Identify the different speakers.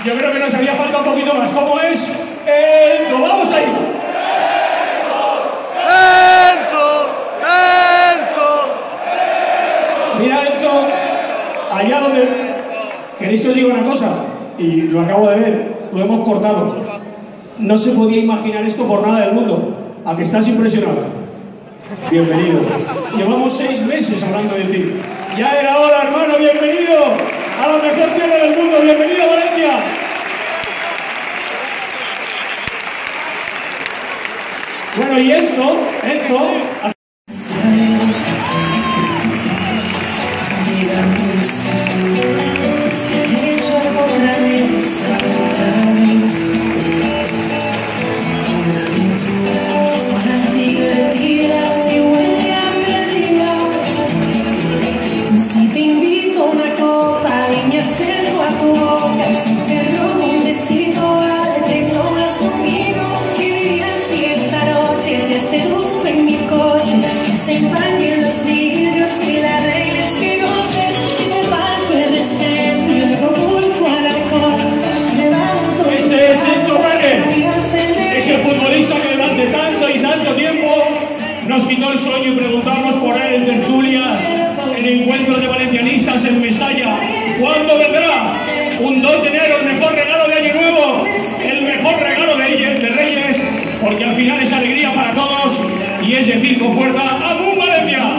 Speaker 1: Yo creo que nos haría falta un poquito más. ¿Cómo es? ¡Enzo! ¡Vamos ahí!
Speaker 2: ¡Enzo! ¡Enzo!
Speaker 1: Mira, Enzo, allá donde... ¿Queréis que os diga una cosa? Y lo acabo de ver, lo hemos cortado. No se podía imaginar esto por nada del mundo. ¿A que estás impresionado? Bienvenido. Llevamos 6 meses hablando de ti. Ya era hora, hermano, bienvenido a la mejor tierra del mundo. Bienvenido a Valencia. Bueno, y Enzo... Nos quitó el sueño y preguntábamos por él en tertulias, en encuentros de valencianistas en Mestalla. ¿Cuándo vendrá? Un 2 de enero, el mejor regalo de Año Nuevo, el mejor regalo de Reyes, porque al final es alegría para todos y es decir con fuerza ¡Amun Valencia!